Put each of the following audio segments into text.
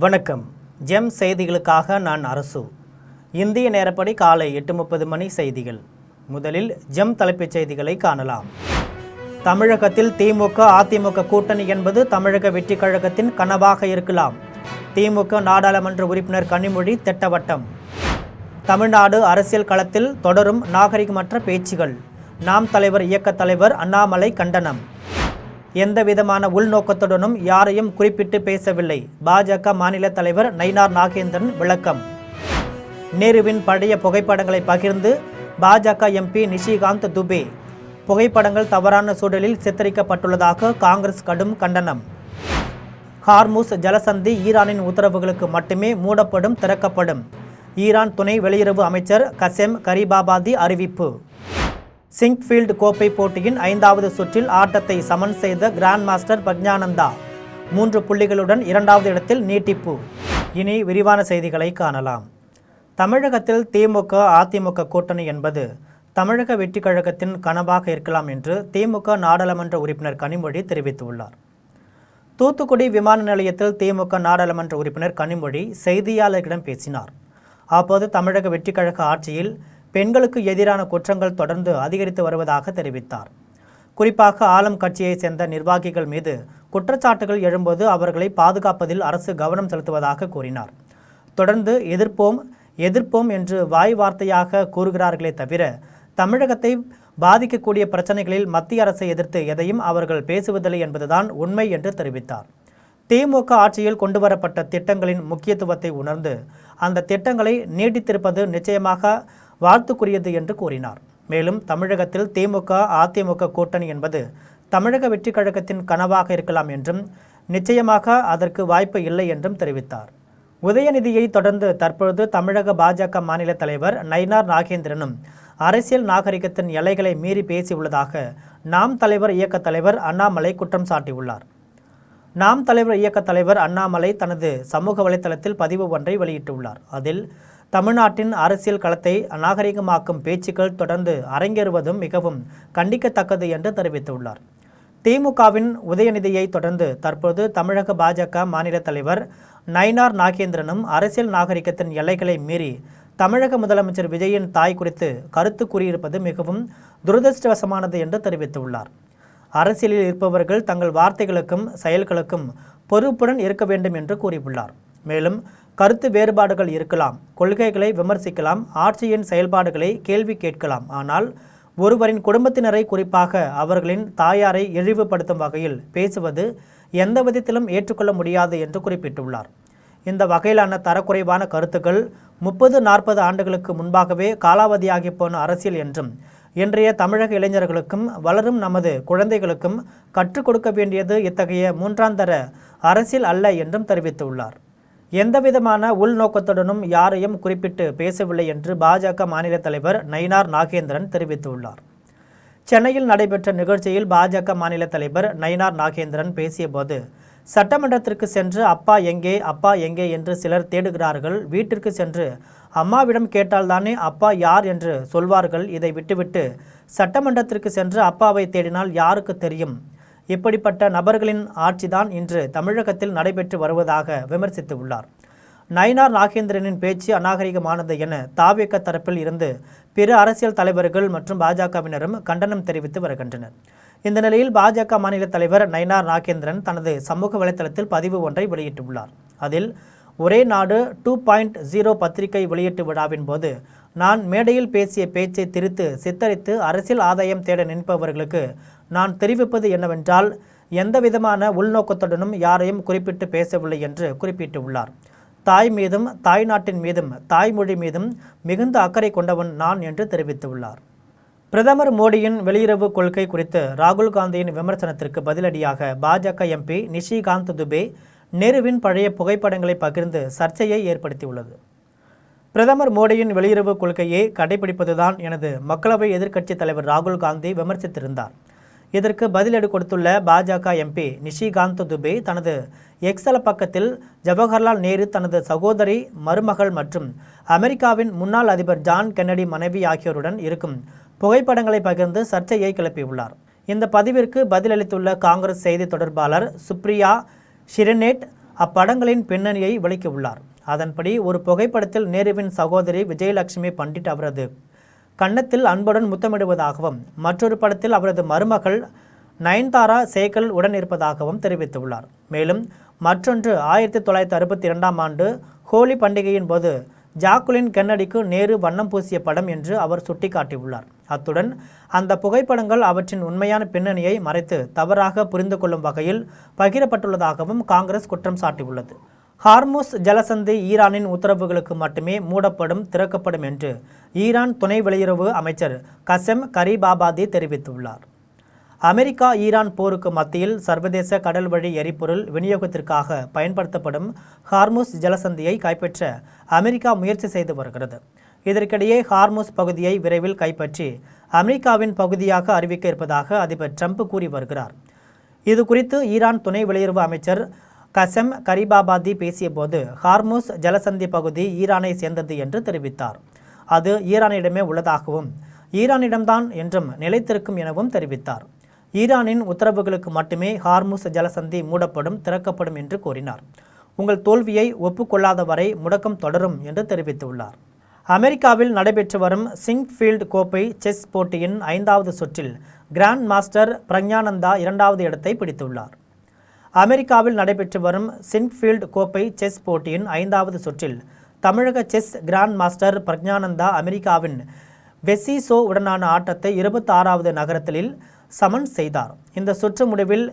வணக்கம். ஜெம் செய்திகளுக்காக நான் அரசு. இந்திய நேரப்படி காலை 8:30 மணி செய்திகள். முதலில் ஜெம் தலைப்புச் செய்திகளை காணலாம். தமிழகத்தில் திமுக அதிமுக கூட்டணி என்பது தமிழக வெற்றி கழகத்தின் கனவாக இருக்கலாம். திமுக நாடாளுமன்ற உறுப்பினர் கனிமொழி திட்டவட்டம். தமிழ்நாடு அரசியல் களத்தில் தொடரும் நாகரிகமற்ற பேச்சுகள். நாம் தலைவர் இயக்கத் தலைவர் அண்ணாமலை கண்டனம். எந்தவிதமான உள்நோக்கத்துடனும் யாரையும் குறிப்பிட்டு பேசவில்லை. பாஜக மாநில தலைவர் நயினார் நாகேந்திரன் விளக்கம். நேருவின் பழைய புகைப்படங்களை பகிர்ந்து பாஜக எம்பி நிஷிகாந்த் துபே. புகைப்படங்கள் தவறான சூழலில் சித்தரிக்கப்பட்டுள்ளதாக காங்கிரஸ் கடும் கண்டனம். ஹார்முஸ் ஜலசந்தி ஈரானின் உத்தரவுகளுக்கு மட்டுமே மூடப்படும் திறக்கப்படும். ஈரான் துணை வெளியுறவு அமைச்சர் கசெம் கரிபாபாதி அறிவிப்பு. சிங்க்ஃபீல்டு கோப்பை போட்டியின் 5வது சுற்றில் ஆட்டத்தை சமன் செய்த கிராண்ட் மாஸ்டர் பிரக்ஞானந்தா 3 புள்ளிகளுடன் 2வது இடத்தில் நீட்டிப்பு. இனி விரிவான செய்திகளை காணலாம். தமிழகத்தில் திமுக அதிமுக கூட்டணி என்பது தமிழக வெற்றி கழகத்தின் கனவாக இருக்கலாம் என்று திமுக நாடாளுமன்ற உறுப்பினர் கனிமொழி தெரிவித்துள்ளார். தூத்துக்குடி விமான நிலையத்தில் திமுக நாடாளுமன்ற உறுப்பினர் கனிமொழி செய்தியாளர்களிடம் பேசினார். அப்போது தமிழக வெற்றி கழக ஆட்சியில் பெண்களுக்கு எதிரான குற்றங்கள் தொடர்ந்து அதிகரித்து வருவதாக தெரிவித்தார். குறிப்பாக ஆளும் கட்சியைச் சேர்ந்த நிர்வாகிகள் மீது குற்றச்சாட்டுகள் எழும்போது அவர்களை பாதுகாப்பதில் அரசு கவனம் செலுத்துவதாக கூறினார். தொடர்ந்து எதிர்ப்போம் என்று வாய் வார்த்தையாக கூறுகிறார்களே தவிர தமிழகத்தை பாதிக்கக்கூடிய பிரச்சனைகளில் மத்திய அரசை எதிர்த்து எதையும் அவர்கள் பேசுவதில்லை என்பதுதான் உண்மை என்று தெரிவித்தார். திமுக ஆட்சியில் கொண்டுவரப்பட்ட திட்டங்களின் முக்கியத்துவத்தை உணர்ந்து அந்த திட்டங்களை நீட்டித்திருப்பது நிச்சயமாக வாழ்த்துக்குரியது என்று கூறினார். மேலும் தமிழகத்தில் திமுக அதிமுக கூட்டணி என்பது தமிழக வெற்றி கழகத்தின் கனவாக இருக்கலாம் என்றும் நிச்சயமாக அதற்கு வாய்ப்பு இல்லை என்றும் தெரிவித்தார். உதயநிதியை தொடர்ந்து தற்பொழுது தமிழக பாஜக மாநில தலைவர் நயினார் நாகேந்திரனும் அரசியல் நாகரிகத்தின் எல்லைகளை மீறி பேசியுள்ளதாக நாம் தலைவர் இயக்கத் தலைவர் அண்ணாமலை குற்றம் சாட்டியுள்ளார். நாம் தலைவர் இயக்கத் தலைவர் அண்ணாமலை தனது சமூக வலைதளத்தில் பதிவு ஒன்றை வெளியிட்டுள்ளார். அதில் தமிழ்நாட்டின் அரசியல் களத்தை அநாகரிகமாக்கும் பேச்சுக்கள் தொடர்ந்து அரங்கேறுவதும் மிகவும் கண்டிக்கத்தக்கது என்று தெரிவித்துள்ளார். திமுகவின் உதயநிதியை தொடர்ந்து தற்போது தமிழக பாஜக மாநில தலைவர் நயினார் நாகேந்திரனும் அரசியல் நாகரிகத்தின் எல்லைகளை மீறி தமிழக முதலமைச்சர் விஜயின் தாய் குறித்து கருத்து கூறியிருப்பது மிகவும் துரதிருஷ்டவசமானது என்று தெரிவித்துள்ளார். அரசியலில் இருப்பவர்கள் தங்கள் வார்த்தைகளுக்கும் செயல்களுக்கும் பொறுப்புடன் இருக்க வேண்டும் என்று கூறியுள்ளார். மேலும் கருத்து வேறுபாடுகள் இருக்கலாம், கொள்கைகளை விமர்சிக்கலாம், ஆட்சியின் செயல்பாடுகளை கேள்வி கேட்கலாம். ஆனால் ஒருவரின் குடும்பத்தினரை, குறிப்பாக அவர்களின் தாயாரை இழிவுபடுத்தும் வகையில் பேசுவது எந்த விதத்திலும் ஏற்றுக்கொள்ள முடியாது என்று குறிப்பிட்டுள்ளார். இந்த வகையிலான தரக்குறைவான கருத்துக்கள் 30-40 ஆண்டுகளுக்கு முன்பாகவே காலாவதியாகி போன அரசியல் என்றும் இன்றைய தமிழக இளைஞர்களுக்கும் வளரும் நமது குழந்தைகளுக்கும் கற்றுக் கொடுக்க வேண்டியது இத்தகைய மூன்றாந்தர அரசியல் அல்ல என்றும் தெரிவித்துள்ளார். எந்தவிதமான உள்நோக்கத்துடனும் யாரையும் குறிப்பிட்டு பேசவில்லை என்று பாஜக மாநில தலைவர் நயினார் நாகேந்திரன் தெரிவித்துள்ளார். சென்னையில் நடைபெற்ற நிகழ்ச்சியில் பாஜக மாநில தலைவர் நயினார் நாகேந்திரன் பேசியபோது, சட்டமன்றத்திற்கு சென்று அப்பா எங்கே என்று சிலர் தேடுகிறார்கள். வீட்டிற்கு சென்று அம்மாவிடம் கேட்டால்தானே அப்பா யார் என்று சொல்வார்கள். இதை விட்டுவிட்டு சட்டமன்றத்திற்கு சென்று அப்பாவை தேடினால் யாருக்கு தெரியும்? இப்படிப்பட்ட நபர்களின் ஆட்சிதான் இன்று தமிழகத்தில் நடைபெற்று வருவதாக விமர்சித்துள்ளார். நயினார் நாகேந்திரனின் பேச்சு அநாகரிகமானது என தாவேக தரப்பில் இருந்து பிற அரசியல் தலைவர்கள் மற்றும் பாஜகவினரும் கண்டனம் தெரிவித்து வருகின்றனர். இந்த நிலையில் பாஜக மாநில தலைவர் நயினார் நாகேந்திரன் தனது சமூக வலைதளத்தில் பதிவு ஒன்றை வெளியிட்டுள்ளார். அதில் ஒரே நாடு 2.0 பத்திரிகை வெளியீட்டு விழாவின் போது நான் மேடையில் பேசிய பேச்சை சித்தரித்து அரசியல் ஆதாயம் தேட நினைப்பவர்களுக்கு நான் தெரிவிப்பது என்னவென்றால், எந்தவிதமான உள்நோக்கத்துடனும் யாரையும் குறிப்பிட்டு பேசவில்லை என்று குறிப்பிட்டுள்ளார். தாய் மீதும் தாய்நாட்டின் மீதும் தாய்மொழி மீதும் மிகுந்த அக்கறை கொண்டவன் நான் என்று தெரிவித்துள்ளார். பிரதமர் மோடியின் வெளியுறவு கொள்கை குறித்து ராகுல் காந்தியின் விமர்சனத்திற்கு பதிலடியாக பாஜக எம்பி நிஷிகாந்த் துபே நேருவின் பழைய புகைப்படங்களை பகிர்ந்து சர்ச்சையை ஏற்படுத்தியுள்ளது. பிரதமர் மோடியின் வெளியுறவு கொள்கையை கடைபிடிப்பதுதான் எனது மக்களவை எதிர்க்கட்சித் தலைவர் ராகுல் காந்தி விமர்சித்திருந்தார். இதற்கு பதிலடி கொடுத்துள்ள பாஜக எம்பி நிஷிகாந்த் துபே தனது எக்ஸல பக்கத்தில் ஜவஹர்லால் நேரு தனது சகோதரி, மருமகள் மற்றும் அமெரிக்காவின் முன்னாள் அதிபர் ஜான் கென்னடி மனைவி ஆகியோருடன் இருக்கும் புகைப்படங்களை பகிர்ந்து சர்ச்சையை கிளப்பியுள்ளார். இந்த பதிவிற்கு பதிலளித்துள்ள காங்கிரஸ் செய்தி தொடர்பாளர் சுப்ரியா ஷிரனேட், அப்படங்களின் பின்னணியை விளக்கியுள்ளார். அதன்படி ஒரு புகைப்படத்தில் நேருவின் சகோதரி விஜயலட்சுமி பண்டிட் அவரது கன்னத்தில் அன்புடன் முத்தமிடுவதாகவும், மற்றொரு படத்தில் அவரது மருமகள் நயன்தாரா சேகல் உடன் இருப்பதாகவும் தெரிவித்துள்ளார். மேலும் மற்றொன்று 1962ஆம் ஆண்டு ஹோலி பண்டிகையின் போது ஜாக்குலின் கென்னடிக்கு நேரு வண்ணம் பூசிய படம் என்று அவர் சுட்டிக்காட்டியுள்ளார். அத்துடன் அந்த புகைப்படங்கள் அவற்றின் உண்மையான பின்னணியை மறைத்து தவறாக புரிந்து கொள்ளும் வகையில் பகிரப்பட்டுள்ளதாகவும் காங்கிரஸ் குற்றம் சாட்டியுள்ளது. ஹார்முஸ் ஜலசந்தி ஈரானின் உத்தரவுகளுக்கு மட்டுமே மூடப்படும் திறக்கப்படும் என்று ஈரான் துணை வெளியுறவு அமைச்சர் கசெம் கரீபாபாதி தெரிவித்துள்ளார். அமெரிக்கா ஈரான் போருக்கு மத்தியில் சர்வதேச கடல் வழி எரிபொருள் விநியோகத்திற்காக பயன்படுத்தப்படும் ஹார்முஸ் ஜலசந்தியை கைப்பற்ற அமெரிக்கா முயற்சி செய்து வருகிறது. இதற்கிடையே ஹார்முஸ் பகுதியை விரைவில் கைப்பற்றி அமெரிக்காவின் பகுதியாக அறிவிக்க இருப்பதாக அதிபர் ட்ரம்ப் கூறி வருகிறார். இது குறித்து ஈரான் துணை வெளியுறவு அமைச்சர் கசெம் கரீபாபாதி பேசியபோது ஹார்முஸ் ஜலசந்தி பகுதி ஈரானை சேர்ந்தது என்று தெரிவித்தார். அது ஈரானிடமே உள்ளதாகவும் ஈரானிடம்தான் என்றும் நிலைத்திருக்கும் எனவும் தெரிவித்தார். ஈரானின் உத்தரவுகளுக்கு மட்டுமே ஹார்முஸ் ஜலசந்தி மூடப்படும் திறக்கப்படும் என்று கூறினார். உங்கள் தோல்வியை ஒப்புக்கொள்ளாத வரை முடக்கம் தொடரும் என்று தெரிவித்துள்ளார். அமெரிக்காவில் நடைபெற்று வரும் சிங்க்ஃபீல்டு கோப்பை செஸ் போட்டியின் 5வது சுற்றில் கிராண்ட் மாஸ்டர் பிரக்ஞானந்தா 2வது இடத்தை பிடித்துள்ளார். அமெரிக்காவில் நடைபெற்று வரும் சிங்க்ஃபீல்டு கோப்பை செஸ் போட்டியின் 5வது சுற்றில் தமிழக செஸ் கிராண்ட் மாஸ்டர் பிரக்ஞானந்தா அமெரிக்காவின் வெசிசோ உடனான ஆட்டத்தை 26வது நகரத்தில் சமன் செய்தார். இந்த சுற்று முடிவில்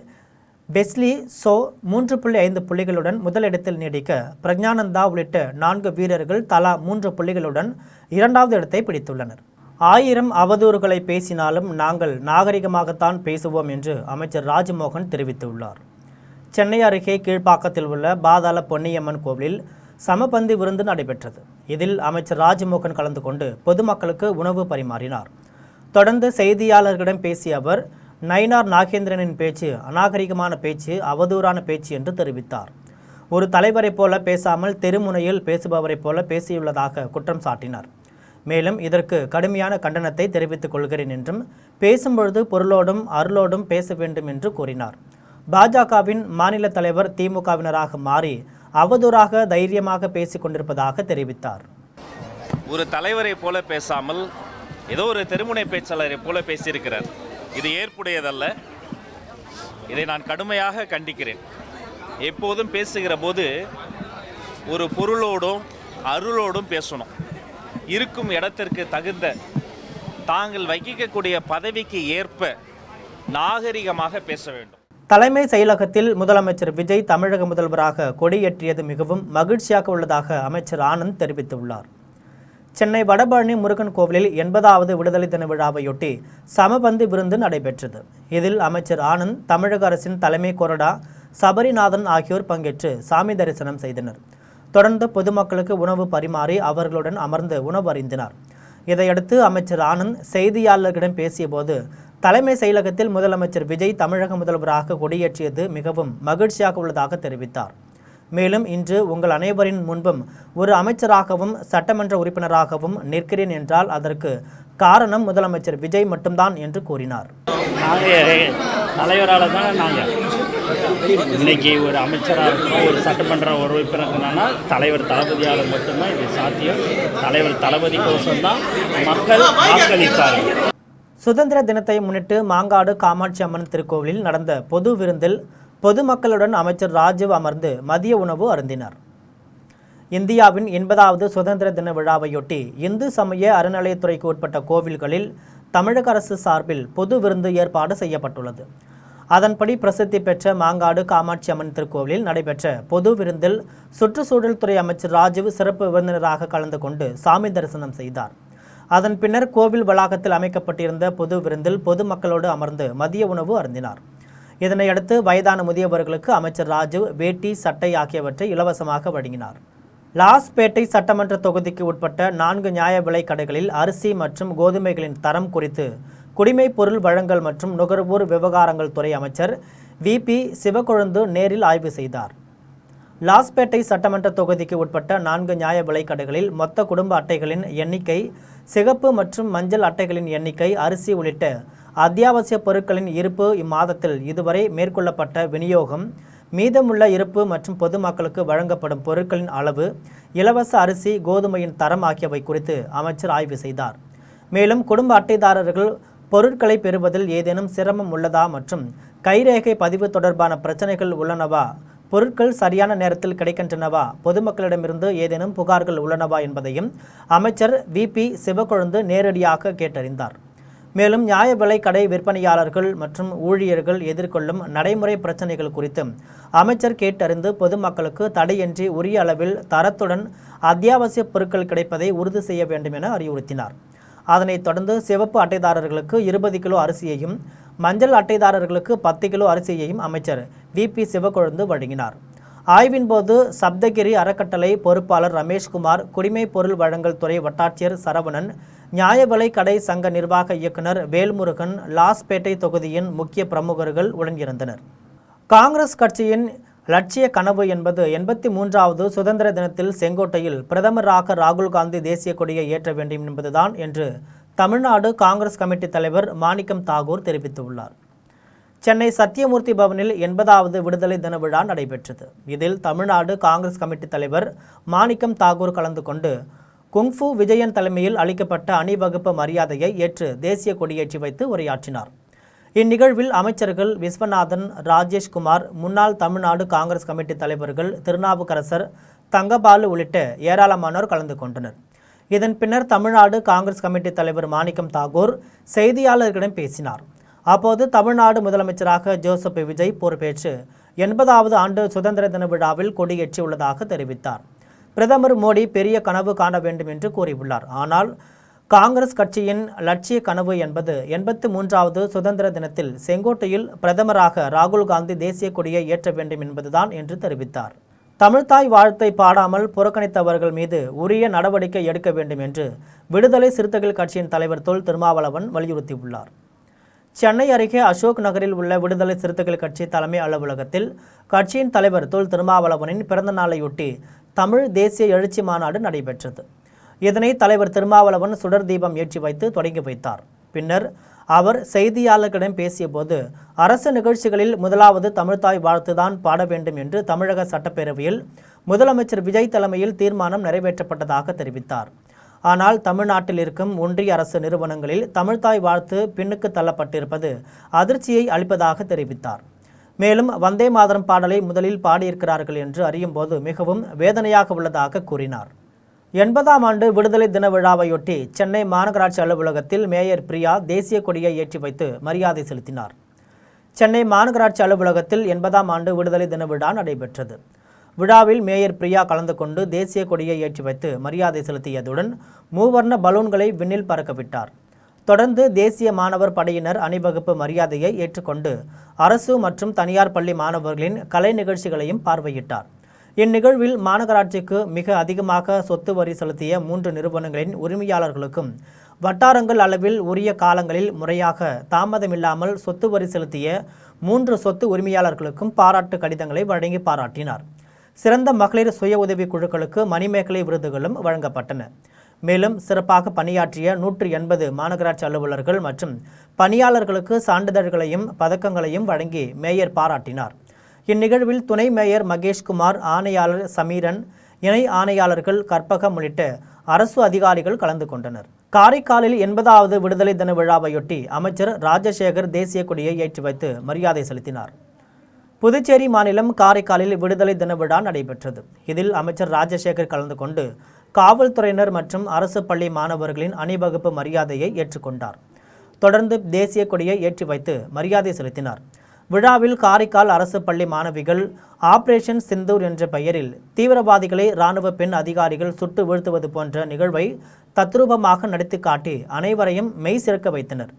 பெஸ்லி சோ 3.5 புள்ளிகளுடன் முதலிடத்தில் நீடிக்க, பிரக்ஞானந்தா உள்ளிட்ட 4 வீரர்கள் தலா 3 புள்ளிகளுடன் 2வது இடத்தை பிடித்துள்ளனர். 1000 அவதூறுகளை பேசினாலும் நாங்கள் நாகரிகமாகத்தான் பேசுவோம் என்று அமைச்சர் ராஜ்மோகன் தெரிவித்துள்ளார். சென்னை அருகே கீழ்ப்பாக்கத்தில் உள்ள பாதாள பொன்னியம்மன் கோவிலில் சமபந்தி விருந்து நடைபெற்றது. இதில் அமைச்சர் ராஜ்மோகன் கலந்து கொண்டு பொதுமக்களுக்கு உணவு பரிமாறினார். தொடர்ந்து செய்தியாளர்களிடம் பேசிய அவர், நயினார் நாகேந்திரனின் பேச்சு அநாகரிகமான பேச்சு, அவதூறான பேச்சு என்று தெரிவித்தார். ஒரு தலைவரைப் போல பேசாமல் தெருமுனையில் பேசுபவரைப் போல பேசியுள்ளதாக குற்றம் சாட்டினார். மேலும் இதற்கு கடுமையான கண்டனத்தை தெரிவித்துக் கொள்கிறேன் என்றும், பேசும்பொழுது பொருளோடும் அருளோடும் பேச வேண்டும் என்று கூறினார். பாஜகவின் மாநில தலைவர் திமுகவினராக மாறி அவதூறாக தைரியமாக பேசிக் கொண்டிருப்பதாக தெரிவித்தார். ஒரு தலைவரை போல பேசாமல் ஏதோ ஒரு தெருமுனை பேச்சாளரை போல பேசியிருக்கிறார். இது ஏற்புடையதல்ல. இதை நான் கடுமையாக கண்டிக்கிறேன். எப்போதும் பேசுகிற போது ஒரு பொருளோடும் அருளோடும் பேசணும். இருக்கும் இடத்திற்கு தகுந்த தாங்கள் வகிக்கக்கூடிய பதவிக்கு ஏற்ப நாகரிகமாக பேச வேண்டும். தலைமை செயலகத்தில் முதலமைச்சர் விஜய் தமிழக முதல்வராக கொடியேற்றியது மிகவும் மகிழ்ச்சியாக உள்ளதாக அமைச்சர் ஆனந்த் தெரிவித்துள்ளார். சென்னை வடபழனி முருகன் கோவிலில் 80வது விடுதலை தின விழாவையொட்டி சமபந்தி விருந்து நடைபெற்றது. இதில் அமைச்சர் ஆனந்த், தமிழக அரசின் தலைமை கொறடா சபரிநாதன் ஆகியோர் பங்கேற்று சாமி தரிசனம் செய்தனர். தொடர்ந்து பொதுமக்களுக்கு உணவு பரிமாறி அவர்களுடன் அமர்ந்து உணவு அருந்தினார். இதையடுத்து அமைச்சர் ஆனந்த் செய்தியாளர்களிடம் பேசியபோது, தலைமை செயலகத்தில் முதலமைச்சர் விஜய் தமிழக முதல்வராக கொடியேற்றியது மிகவும் மகிழ்ச்சியாக உள்ளதாக தெரிவித்தார். மேலும் இன்று உங்கள் அனைவரின் முன்பும் ஒரு அமைச்சராகவும் சட்டமன்ற உறுப்பினராகவும் நிற்கிறேன் என்றால் அதற்கு காரணம் முதலமைச்சர் விஜய் மட்டும்தான் என்று கூறினார். தலைவரால் தான் நாங்கள் இன்னைக்கு ஒரு அமைச்சராக இருக்கோம், ஒரு சட்டமன்ற உறுப்பினர்னா தலைவர் தளபதியால் மட்டும்தான் இது சாத்தியம். தலைவர் தளபதி கோசம்தான் மக்கள் வாக்களித்தார்கள். சுதந்திர தினத்தை முன்னிட்டு மாங்காடு காமாட்சி அம்மன் திருக்கோவிலில் நடந்த பொது விருந்தில் பொதுமக்களுடன் அமைச்சர் ராஜீவ் அமர்ந்து மதிய உணவு அருந்தினார். இந்தியாவின் 80வது சுதந்திர தின விழாவையொட்டி இந்து சமய அறநிலையத்துறைக்கு உட்பட்ட கோவில்களில் தமிழக அரசு சார்பில் பொது விருந்து ஏற்பாடு செய்யப்பட்டுள்ளது. அதன்படி பிரசித்தி பெற்ற மாங்காடு காமாட்சி அம்மன் திருக்கோவிலில் நடைபெற்ற பொது விருந்தில் சுற்றுச்சூழல் துறை அமைச்சர் ராஜீவ் சிறப்பு விருந்தினராக கலந்து கொண்டு சாமி தரிசனம் செய்தார். அதன் பின்னர் கோவில் வளாகத்தில் அமைக்கப்பட்டிருந்த பொது விருந்தில் பொதுமக்களோடு அமர்ந்து மதிய உணவு அருந்தினார். இதனையடுத்து வயதான முதியவர்களுக்கு அமைச்சர் ராஜீவ் வேட்டி, சட்டை ஆகியவற்றை இலவசமாக வழங்கினார். லாஸ்பேட்டை சட்டமன்ற தொகுதிக்கு உட்பட்ட 4 நியாய விலைக் கடைகளில் அரிசி மற்றும் கோதுமைகளின் தரம் குறித்து குடிமைப் பொருள் வழங்கல் மற்றும் நுகர்வோர் விவகாரங்கள் துறை அமைச்சர் VP சிவக்கொழுந்து நேரில் ஆய்வு செய்தார். லாஸ்பேட்டை சட்டமன்ற தொகுதிக்கு உட்பட்ட 4 நியாய விலைக் கடைகளில் மொத்த குடும்ப அட்டைகளின் எண்ணிக்கை, சிகப்பு மற்றும் மஞ்சள் அட்டைகளின் எண்ணிக்கை, அரிசி உள்ளிட்ட அத்தியாவசிய பொருட்களின் இருப்பு, இம்மாதத்தில் இதுவரை மேற்கொள்ளப்பட்ட விநியோகம், மீதமுள்ள இருப்பு மற்றும் பொதுமக்களுக்கு வழங்கப்படும் பொருட்களின் அளவு, இலவச அரிசி, கோதுமையின் தரம் ஆகியவை குறித்து அமைச்சர் ஆய்வு செய்தார். மேலும் குடும்ப அட்டைதாரர்கள் பொருட்களை பெறுவதில் ஏதேனும் சிரமம் உள்ளதா மற்றும் கைரேகை பதிவு தொடர்பான பிரச்சனைகள் உள்ளனவா, பொருட்கள் சரியான நேரத்தில் கிடைக்கின்றனவா, பொதுமக்களிடமிருந்து ஏதேனும் புகார்கள் உள்ளனவா என்பதையும் அமைச்சர் VP சிவக்கொழுந்து நேரடியாக கேட்டறிந்தார். மேலும் நியாய விலை கடை விற்பனையாளர்கள் மற்றும் ஊழியர்கள் எதிர்கொள்ளும் நடைமுறை பிரச்சனைகள் குறித்தும் அமைச்சர் கேட்டறிந்து பொதுமக்களுக்கு தடையின்றி உரிய அளவில் தரத்துடன் அத்தியாவசிய பொருட்கள் கிடைப்பதை உறுதி செய்ய வேண்டும் என அறிவுறுத்தினார். அதனைத் தொடர்ந்து சிவப்பு அட்டைதாரர்களுக்கு 20 கிலோ அரிசியையும், மஞ்சள் அட்டைதாரர்களுக்கு 10 கிலோ அரிசியையும் அமைச்சர் VP சிவக்கொழுந்து வழங்கினார். ஆய்வின் போது சப்தகிரி அறக்கட்டளை பொறுப்பாளர் ரமேஷ்குமார், குடிமைப் பொருள் வழங்கல் துறை வட்டாட்சியர் சரவணன், நியாய விலை கடை சங்க நிர்வாக இயக்குனர் வேல்முருகன், லாஸ்பேட்டை தொகுதியின் முக்கிய பிரமுகர்கள் உடனிருந்தனர். காங்கிரஸ் கட்சியின் லட்சிய கனவு என்பது 83வது சுதந்திர தினத்தில் செங்கோட்டையில் பிரதமராக ராகுல் காந்தி தேசிய கொடியை ஏற்ற வேண்டும் என்பதுதான் என்று தமிழ்நாடு காங்கிரஸ் கமிட்டி தலைவர் மாணிக்கம் தாகூர் தெரிவித்துள்ளார். சென்னை சத்தியமூர்த்தி பவனில் 80வது விடுதலை தின விழா நடைபெற்றது. இதில் தமிழ்நாடு காங்கிரஸ் கமிட்டி தலைவர் மாணிக்கம் தாகூர் கலந்து கொண்டு குங்ஃபு விஜயன் தலைமையில் அளிக்கப்பட்ட அணிவகுப்பு மரியாதையை ஏற்று தேசிய கொடியேற்றி வைத்து உரையாற்றினார். இந்நிகழ்வில் அமைச்சர்கள் விஸ்வநாதன், ராஜேஷ்குமார், முன்னாள் தமிழ்நாடு காங்கிரஸ் கமிட்டி தலைவர்கள் திருநாவுக்கரசர், தங்கபாலு உள்ளிட்ட ஏராளமானோர் கலந்து கொண்டனர். இதன் பின்னர் தமிழ்நாடு காங்கிரஸ் கமிட்டி தலைவர் மாணிக்கம் தாகூர் செய்தியாளர்களிடம் பேசினார். அப்போது தமிழ்நாடு முதலமைச்சராக ஜோசப் விஜய் பொறுப்பேற்று 80வது ஆண்டு சுதந்திர தின விழாவில் கொடியேற்றியுள்ளதாக தெரிவித்தார். பிரதமர் மோடி பெரிய கனவு காண வேண்டும் என்று கூறியுள்ளார். ஆனால் காங்கிரஸ் கட்சியின் லட்சிய கனவு என்பது 83வது சுதந்திர தினத்தில் செங்கோட்டையில் பிரதமராக ராகுல் காந்தி தேசிய கொடியை ஏற்ற வேண்டும் என்பதுதான் என்று தெரிவித்தார். தமிழ்தாய் வாழ்த்தை பாடாமல் புறக்கணித்தவர்கள் மீது உரிய நடவடிக்கை எடுக்க வேண்டும் என்று விடுதலை சிறுத்தைகள் கட்சியின் தலைவர் தொல் திருமாவளவன் வலியுறுத்தியுள்ளார். சென்னை அருகே அசோக் நகரில் உள்ள விடுதலை சிறுத்தைகள் கட்சி தலைமை அலுவலகத்தில் கட்சியின் தலைவர் தொல் திருமாவளவனின் பிறந்த நாளையொட்டி தமிழ் தேசிய எழுச்சி மாநாடு நடைபெற்றது. இதனை தலைவர் திருமாவளவன் சுடர் தீபம் ஏற்றி வைத்து தொடங்கி வைத்தார். பின்னர் அவர் செய்தியாளர்களிடம் பேசியபோது, அரசு நிகழ்ச்சிகளில் முதலாவது தமிழ்தாய் வாழ்த்துதான் பாட வேண்டும் என்று தமிழக சட்டப்பேரவையில் முதலமைச்சர் விஜய் தலைமையில் தீர்மானம் நிறைவேற்றப்பட்டதாக தெரிவித்தார். ஆனால் தமிழ்நாட்டில் இருக்கும் ஒன்றிய அரசு நிறுவனங்களில் தமிழ்தாய் வாழ்த்து பின்னுக்கு தள்ளப்பட்டிருப்பது அதிர்ச்சியை அளிப்பதாக தெரிவித்தார். மேலும் வந்தே மாதரம் பாடலை முதலில் பாடியிருக்கிறார்கள் என்று அறியும் போது மிகவும் வேதனையாக உள்ளதாக கூறினார். 80ஆம் ஆண்டு விடுதலை தின விழாவையொட்டி சென்னை மாநகராட்சி அலுவலகத்தில் மேயர் பிரியா தேசிய கொடியை ஏற்றி வைத்து மரியாதை செலுத்தினார். சென்னை மாநகராட்சி அலுவலகத்தில் 80ஆம் ஆண்டு விடுதலை தின விழா நடைபெற்றது. விழாவில் மேயர் பிரியா கலந்து கொண்டு தேசிய கொடியை ஏற்றி வைத்து மரியாதை செலுத்தியதுடன் மூவர்ண பலூன்களை விண்ணில் பறக்கவிட்டார். தொடர்ந்து தேசிய மாணவர் படையினர் அணிவகுப்பு மரியாதையை ஏற்றுக்கொண்டு அரசு மற்றும் தனியார் பள்ளி மாணவர்களின் கலை நிகழ்ச்சிகளையும் பார்வையிட்டார். இந்நிகழ்வில் மாநகராட்சிக்கு மிக அதிகமாக சொத்து வரி செலுத்திய 3 நிறுவனங்களின் உரிமையாளர்களுக்கும் வட்டாரங்கள் அளவில் உரிய காலங்களில் முறையாக தாமதமில்லாமல் சொத்து வரி செலுத்திய 3 சொத்து உரிமையாளர்களுக்கும் பாராட்டு கடிதங்களை வழங்கி பாராட்டினார். சிறந்த மகளிர் சுய உதவி குழுக்களுக்கு மணிமேகலை விருதுகளும் வழங்கப்பட்டன. மேலும் சிறப்பாக பணியாற்றிய 180 மாநகராட்சி அலுவலர்கள் மற்றும் பணியாளர்களுக்கு சான்றிதழ்களையும் பதக்கங்களையும் வழங்கி மேயர் பாராட்டினார். இந்நிகழ்வில் துணை மேயர் மகேஷ்குமார், ஆணையாளர் சமீரன், இணை ஆணையாளர்கள் கற்பகம் உள்ளிட்ட அரசு அதிகாரிகள் கலந்து கொண்டனர். காரைக்காலில் 80வது விடுதலை தின விழாவையொட்டி அமைச்சர் ராஜசேகர் தேசிய கொடியை ஏற்றி வைத்து மரியாதை செலுத்தினார். புதுச்சேரி மாநிலம் காரைக்காலில் விடுதலை தின விழா நடைபெற்றது. இதில் அமைச்சர் ராஜசேகர் கலந்து கொண்டு காவல்துறையினர் மற்றும் அரசு பள்ளி மாணவர்களின் அணிவகுப்பு மரியாதையை ஏற்றுக்கொண்டார். தொடர்ந்து தேசிய கொடியை ஏற்றி வைத்து மரியாதை செலுத்தினார். விழாவில் காரைக்கால் அரசு பள்ளி மாணவிகள் ஆபரேஷன் சிந்தூர் என்ற பெயரில் தீவிரவாதிகளை இராணுவ பெண் அதிகாரிகள் சுட்டு வீழ்த்துவது போன்ற நிகழ்வை தத்ரூபமாக நடத்தி காட்டி அனைவரையும் மெய் சிறக்க வைத்தனர்.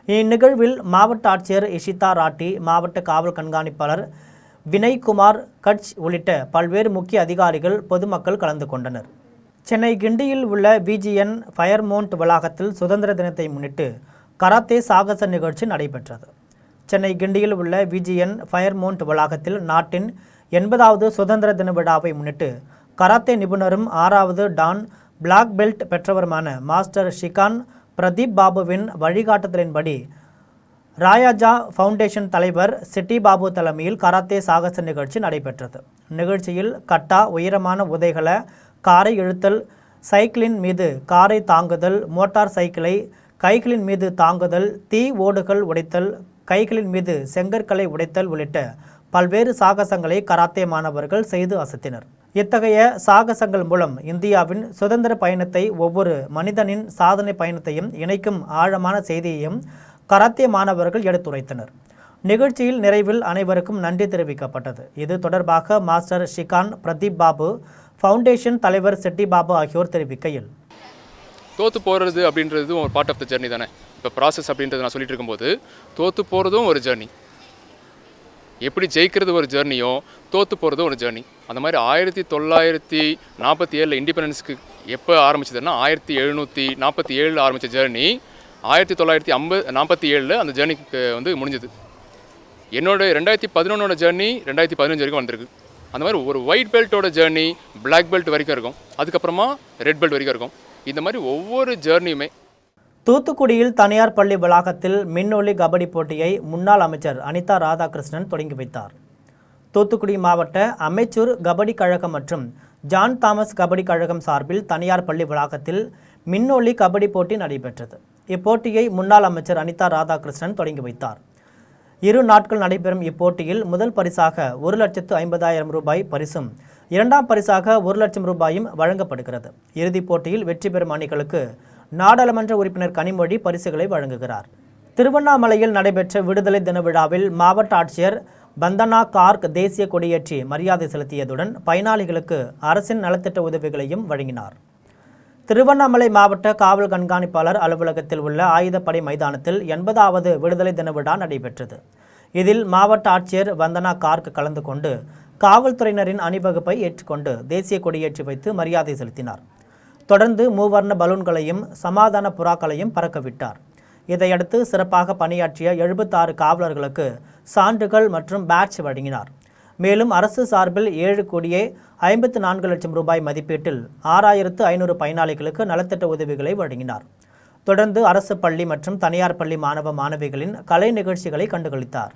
இந்நிகழ்வில் மாவட்ட ஆட்சியர் இஷிதா ராட்டி, மாவட்ட காவல் கண்காணிப்பாளர் வினய்குமார் கட்ச் உள்ளிட்ட பல்வேறு முக்கிய அதிகாரிகள், பொதுமக்கள் கலந்து கொண்டனர். சென்னை கிண்டியில் உள்ள BGN ஃபயர்மவுண்ட் வளாகத்தில் சுதந்திர தினத்தை முன்னிட்டு கராத்தே சாகச நிகழ்ச்சி நடைபெற்றது. சென்னை கிண்டியில் உள்ள BGN ஃபயர்மவுண்ட் வளாகத்தில் நாட்டின் 80வது சுதந்திர தின விழாவை முன்னிட்டு கராத்தே நிபுணரும் 6வது டான் பிளாக் பெல்ட் பெற்றவருமான மாஸ்டர் ஷிகான் பிரதீப் பாபுவின் வழிகாட்டுதலின்படி ராயாஜா ஃபவுண்டேஷன் தலைவர் சிட்டி பாபு தலைமையில் கராத்தே சாகச நிகழ்ச்சி நடைபெற்றது. நிகழ்ச்சியில் கட்டா, உயரமான உதைகளை, காரை இழுத்தல், சைக்கிளின் மீது காரை தாங்குதல், மோட்டார் சைக்கிளை கைகளின் மீது தாங்குதல், தீ ஓடுகள் உடைத்தல், கைகளின் மீது செங்கற்களை உடைத்தல் உள்ளிட்ட பல்வேறு சாகசங்களை கராத்தே மாணவர்கள் செய்து அசத்தினர். இத்தகைய சாகசங்கள் மூலம் இந்தியாவின் சுதந்திர பயணத்தை, ஒவ்வொரு மனிதனின் சாதனை பயணத்தையும் இணைக்கும் ஆழமான செய்தியையும் கராத்தே மாணவர்கள் எடுத்துரைத்தனர். நிகழ்ச்சியில் நிறைவில் அனைவருக்கும் நன்றி தெரிவிக்கப்பட்டது. இது தொடர்பாக master shihan, Pradeep Babu, foundation தலைவர் செட்டி பாபு ஆகியோர் தெரிவிக்கையில், தோற்று போகிறது அப்படின்றது ஒரு பார்ட் ஆஃப் த ஜர்னி தானே. இப்போ ப்ராசஸ் அப்படின்றது நான் சொல்லிட்டு இருக்கும்போது தோற்று போகிறதும் ஒரு ஜர்னி. எப்படி ஜெயிக்கிறது ஒரு ஜர்னியோ, தோற்று போகிறதும் ஒரு ஜர்னி. அந்த மாதிரி 1947 இண்டிபெண்டன்ஸ்க்கு எப்போ ஆரம்பிச்சதுன்னா 1747 ஆரம்பித்த ஜர்னி 1947 அந்த ஜர்னிக்கு முடிஞ்சது. என்னோட 2011 ஜர்னி 2015 வரைக்கும் வந்திருக்கு. அந்த மாதிரி ஒரு ஒயிட் பெல்ட்டோட ஜர்னி பிளாக் பெல்ட் வரைக்கும் இருக்கும், அதுக்கப்புறமா ரெட் பெல்ட் வரைக்கும் இருக்கும். இந்த மாதிரி ஒவ்வொரு ஜர்னியுமே. தூத்துக்குடியில் தனியார் பள்ளி வளாகத்தில் மின்னொலி கபடி போட்டியை முன்னாள் அமைச்சர் அனிதா ராதாகிருஷ்ணன் தொடங்கி வைத்தார். தூத்துக்குடி மாவட்ட அமைச்சூர் கபடி கழகம் மற்றும் ஜான் தாமஸ் கபடி கழகம் சார்பில் தனியார் பள்ளி வளாகத்தில் மின்னொலி கபடி போட்டி நடைபெற்றது. இப்போட்டியை முன்னாள் அமைச்சர் அனிதா ராதாகிருஷ்ணன் தொடங்கி வைத்தார். 2 நாட்கள் நடைபெறும் இப்போட்டியில் முதல் பரிசாக 1,50,000 ரூபாய் பரிசும், இரண்டாம் பரிசாக 1,00,000 ரூபாயும் வழங்கப்படுகிறது. இறுதிப் போட்டியில் வெற்றி பெறும் அணிகளுக்கு நாடாளுமன்ற உறுப்பினர் கனிமொழி பரிசுகளை வழங்குகிறார். திருவண்ணாமலையில் நடைபெற்ற விடுதலை தின விழாவில் மாவட்ட ஆட்சியர் பந்தனா கார்க் தேசிய கொடியேற்றி மரியாதை செலுத்தியதுடன் பயனாளிகளுக்கு அரசின் நலத்திட்ட உதவிகளையும் வழங்கினார். திருவண்ணாமலை மாவட்ட காவல் கண்காணிப்பாளர் அலுவலகத்தில் உள்ள ஆயுதப்படை மைதானத்தில் 80வது விடுதலை தின விழா நடைபெற்றது. இதில் மாவட்ட ஆட்சியர் வந்தனா கார்க் கலந்து கொண்டு காவல்துறையினரின் அணிவகுப்பை ஏற்றுக்கொண்டு தேசிய கொடியேற்றி வைத்து மரியாதை செலுத்தினார். தொடர்ந்து மூவர்ண பலூன்களையும் சமாதான புறாக்களையும் பறக்கவிட்டார். இதையடுத்து சிறப்பாக பணியாற்றிய 76 காவலர்களுக்கு சான்றுகள் மற்றும் பேட்ஜ் வழங்கினார். மேலும் அரசு சார்பில் 7,54,00,000 ரூபாய் மதிப்பீட்டில் 6,500 பயனாளிகளுக்கு நலத்திட்ட உதவிகளை வழங்கினார். தொடர்ந்து அரசு பள்ளி மற்றும் தனியார் பள்ளி மாணவ மாணவிகளின் கலை நிகழ்ச்சிகளை கண்டுகளித்தார்.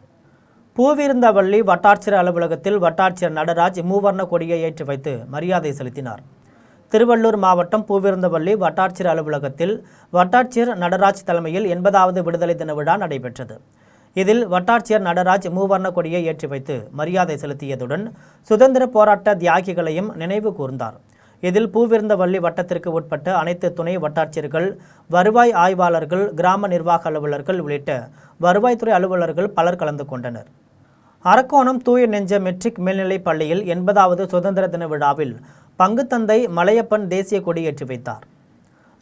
பூவிருந்தவள்ளி வட்டாட்சியர் அலுவலகத்தில் வட்டாட்சியர் நடராஜ் மூவர்ண கொடியை ஏற்றி வைத்து மரியாதை செலுத்தினார். திருவள்ளூர் மாவட்டம் பூவிருந்தவள்ளி வட்டாட்சியர் அலுவலகத்தில் வட்டாட்சியர் நடராஜ் தலைமையில் 80வது விடுதலை தின விழா நடைபெற்றது. இதில் வட்டாட்சியர் நடராஜ் மூவர்ண கொடியை ஏற்றி வைத்து மரியாதை செலுத்தியதுடன் சுதந்திர போராட்ட தியாகிகளையும் நினைவு கூர்ந்தார். இதில் பூவிருந்தவள்ளி வட்டத்திற்கு உட்பட்ட அனைத்து துணை வட்டாட்சியர்கள், வருவாய் ஆய்வாளர்கள், கிராம நிர்வாக அலுவலர்கள் உள்ளிட்ட வருவாய்த்துறை அலுவலர்கள் பலர் கலந்து கொண்டனர். அரக்கோணம் தூய நெஞ்ச மெட்ரிக் மேல்நிலைப் பள்ளியில் 80வது சுதந்திர தின விழாவில் பங்குத்தந்தை மலையப்பன் தேசிய கொடியேற்றி வைத்தார்.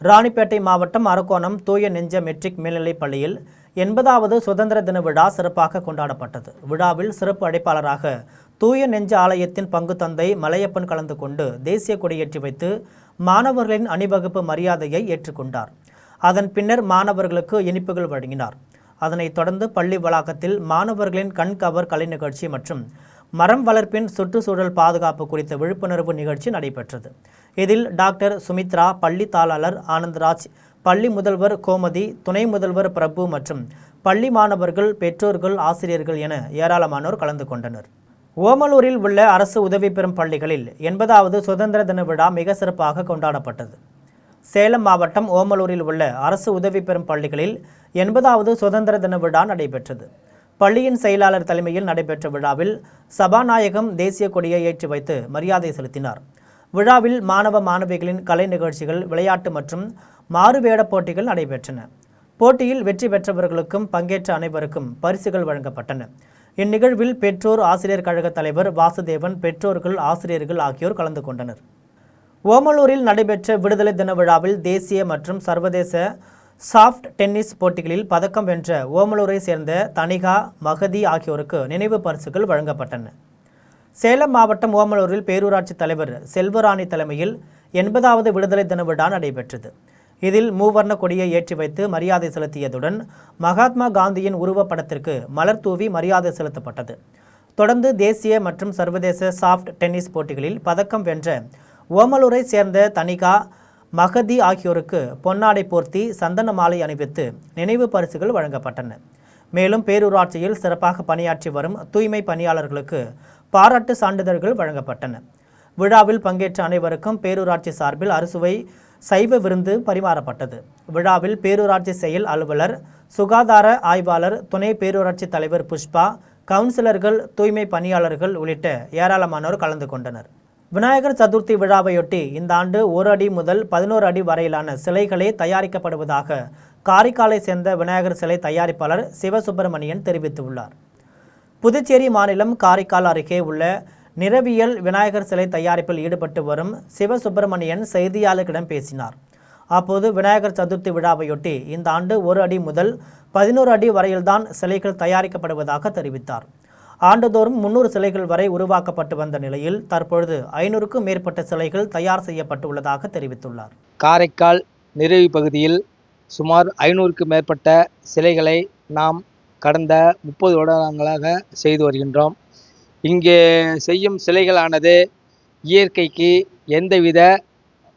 ராணிப்பேட்டை மாவட்டம் அரக்கோணம் தூய நெஞ்ச மெட்ரிக் மேல்நிலைப் பள்ளியில் 80வது சுதந்திர தின விழா சிறப்பாக கொண்டாடப்பட்டது. விழாவில் சிறப்பு அழைப்பாளராக தூய நெஞ்ச ஆலயத்தின் பங்குத்தந்தை மலையப்பன் கலந்து கொண்டு தேசிய கொடியேற்றி வைத்து மாணவர்களின் அணிவகுப்பு மரியாதையை ஏற்றுக்கொண்டார். அதன் பின்னர் மாணவர்களுக்கு இனிப்புகள் வழங்கினார். அதனைத் தொடர்ந்து பள்ளி வளாகத்தில் மாணவர்களின் கண்கவர் கலை நிகழ்ச்சி மற்றும் மரம் வளர்ப்பின் சுற்றுச்சூழல் பாதுகாப்பு குறித்த விழிப்புணர்வு நிகழ்ச்சி நடைபெற்றது. இதில் டாக்டர் சுமித்ரா, பள்ளி தாளாளர் ஆனந்தராஜ், பள்ளி முதல்வர் கோமதி, துணை முதல்வர் பிரபு மற்றும் பள்ளி மாணவர்கள், பெற்றோர்கள், ஆசிரியர்கள் என ஏராளமானோர் கலந்து கொண்டனர். ஓமலூரில் உள்ள அரசு உதவி பெறும் பள்ளிகளில் 80வது சுதந்திர தின விழா மிக சிறப்பாக கொண்டாடப்பட்டது. சேலம் மாவட்டம் ஓமலூரில் உள்ள அரசு உதவி பெறும் பள்ளிகளில் 80வது சுதந்திர தின விழா நடைபெற்றது. பள்ளியின் செயலாளர் தலைமையில் நடைபெற்ற விழாவில் சபாநாயகம் தேசிய கொடியை ஏற்றி வைத்து மரியாதை செலுத்தினார். விழாவில் மாணவ மாணவிகளின் கலை நிகழ்ச்சிகள், விளையாட்டு மற்றும் மாறுவேட போட்டிகள் நடைபெற்றன. போட்டியில் வெற்றி பெற்றவர்களுக்கும் பங்கேற்ற அனைவருக்கும் பரிசுகள் வழங்கப்பட்டன. இந்நிகழ்வில் பெற்றோர் ஆசிரியர் கழக தலைவர் வாசுதேவன், பெற்றோர்கள், ஆசிரியர்கள் ஆகியோர் கலந்து கொண்டனர். ஓமலூரில் நடைபெற்ற விடுதலை தின விழாவில் தேசிய மற்றும் சர்வதேச சாஃப்ட் டென்னிஸ் போட்டிகளில் பதக்கம் வென்ற ஓமலூரை சேர்ந்த தனிகா, மகதி ஆகியோருக்கு நினைவு பரிசுகள் வழங்கப்பட்டன. சேலம் மாவட்டம் ஓமலூரில் பேரூராட்சி தலைவர் செல்வராணி தலைமையில் 80வது விடுதலை தின விழா நடைபெற்றது. இதில் மூவர்ண கொடியை ஏற்றி வைத்து மரியாதை செலுத்தியதுடன் மகாத்மா காந்தியின் உருவப்படத்திற்கு மலர் தூவி மரியாதை செலுத்தப்பட்டது. தொடர்ந்து தேசிய மற்றும் சர்வதேச சாஃப்ட் டென்னிஸ் போட்டிகளில் பதக்கம் வென்ற ஓமலூரை சேர்ந்த தனிகா, மகதி ஆகியோருக்கு பொன்னாடை போர்த்தி சந்தன மாலை அணிவித்து நினைவு பரிசுகள் வழங்கப்பட்டன. மேலும் பேரூராட்சியில் சிறப்பாக பணியாற்றி வரும் தூய்மை பணியாளர்களுக்கு பாராட்டு சான்றிதழ்கள் வழங்கப்பட்டன. விழாவில் பங்கேற்ற அனைவருக்கும் பேரூராட்சி சார்பில் அறுசுவை சைவ விருந்து பரிமாறப்பட்டது. விழாவில் பேரூராட்சி செயல் அலுவலர், சுகாதார ஆய்வாளர், துணை பேரூராட்சி தலைவர் புஷ்பா, கவுன்சிலர்கள், தூய்மை பணியாளர்கள் உள்ளிட்ட ஏராளமானோர் கலந்து கொண்டனர். விநாயகர் சதுர்த்தி விழாவையொட்டி இந்த ஆண்டு 1 அடி முதல் 11 அடி வரையிலான சிலைகளே தயாரிக்கப்படுவதாக காரைக்காலை சேர்ந்த விநாயகர் சிலை தயாரிப்பாளர் சிவசுப்பிரமணியன் தெரிவித்துள்ளார். புதுச்சேரி மாநிலம் காரைக்கால் அருகே உள்ள நிறவியல் விநாயகர் சிலை தயாரிப்பில் ஈடுபட்டு வரும் சிவசுப்பிரமணியன் செய்தியாளர்களிடம் பேசினார். அப்போது விநாயகர் சதுர்த்தி விழாவையொட்டி இந்த ஆண்டு 1 அடி முதல் 11 அடி வரையில்தான் சிலைகள் தயாரிக்கப்படுவதாக தெரிவித்தார். ஆண்டுதோறும் 300 சிலைகள் வரை உருவாக்கப்பட்டு வந்த நிலையில் தற்பொழுது 500க்கும் மேற்பட்ட சிலைகள் தயார் செய்யப்பட்டுள்ளதாக தெரிவித்துள்ளார். காரைக்கால் நிறவி பகுதியில் சுமார் 500க்கும் மேற்பட்ட சிலைகளை நாம் கடந்த 30 வருடங்களாக செய்து வருகின்றோம். இங்கே செய்யும் சிலைகளானது இயற்கைக்கு எந்தவித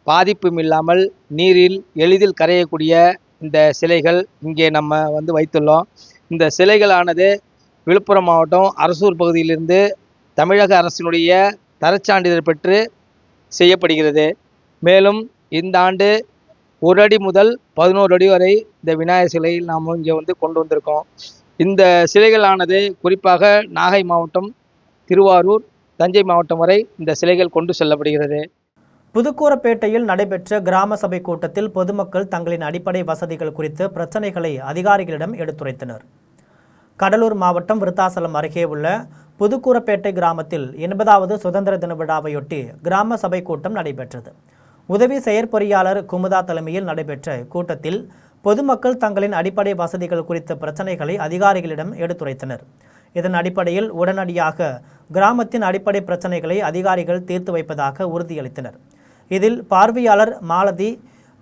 பாதிப்பும் இல்லாமல் நீரில் எளிதில் கரையக்கூடிய இந்த சிலைகள் இங்கே நம்ம வைத்துள்ளோம். இந்த சிலைகளானது விழுப்புரம் மாவட்டம் அரசூர் பகுதியிலிருந்து தமிழக அரசினுடைய தரச்சான்றிதழ் பெற்று செய்யப்படுகிறது. மேலும் இந்த ஆண்டு 1 அடி முதல் 11 அடி வரை இந்த விநாயகர் சிலை நாம் இங்கே கொண்டு வந்திருக்கோம். இந்த சிலைகளானது குறிப்பாக நாகை மாவட்டம், திருவாரூர், தஞ்சை மாவட்டம் வரை இந்த சிலைகள் கொண்டு செல்லப்படுகிறது. புதுக்கூரப்பேட்டையில் நடைபெற்ற கிராம சபை கூட்டத்தில் பொதுமக்கள் தங்களின் அடிப்படை வசதிகள் குறித்து பிரச்சனைகளை அதிகாரிகளிடம் எடுத்துரைத்தனர். கடலூர் மாவட்டம் விருத்தாசலம் அருகே உள்ள புதுக்கூரப்பேட்டை கிராமத்தில் 80வது சுதந்திர தின விழாவையொட்டி கிராம சபை கூட்டம் நடைபெற்றது. உதவி செயற்பொறியாளர் குமுதா தலைமையில் நடைபெற்ற கூட்டத்தில் பொதுமக்கள் தங்களின் அடிப்படை வசதிகள் குறித்த பிரச்சனைகளை அதிகாரிகளிடம் எடுத்துரைத்தனர். இதன் அடிப்படையில் உடனடியாக கிராமத்தின் அடிப்படை பிரச்சனைகளை அதிகாரிகள் தீர்த்து வைப்பதாக உறுதியளித்தனர். இதில் பார்வையாளர் மாலதி,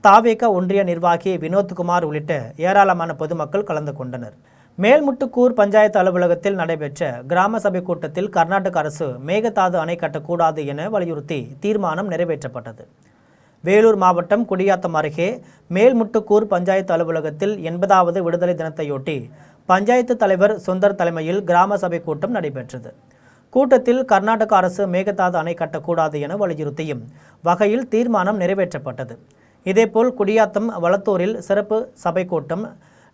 தாவேக ஒன்றிய நிர்வாகி வினோத்குமார் உள்ளிட்ட ஏராளமான பொதுமக்கள் கலந்து கொண்டனர். மேல்முட்டுக்கூர் பஞ்சாயத்து அலுவலகத்தில் நடைபெற்ற கிராம சபை கூட்டத்தில் கர்நாடக அரசு மேகதாது அணை கட்டக்கூடாது என வலியுறுத்தி தீர்மானம் நிறைவேற்றப்பட்டது. வேலூர் மாவட்டம் குடியாத்தம் அருகே மேல்முட்டுக்கூர் பஞ்சாயத்து அலுவலகத்தில் 80வது விடுதலை தினத்தையொட்டி பஞ்சாயத்து தலைவர் சுந்தர் தலைமையில் கிராம சபை கூட்டம் நடைபெற்றது. கூட்டத்தில் கர்நாடக அரசு மேகதாது அணை கட்டக்கூடாது என வலியுறுத்தியும் வகையில் தீர்மானம் நிறைவேற்றப்பட்டது. இதேபோல் குடியாத்தம் வளத்தூரில் சிறப்பு சபை கூட்டம்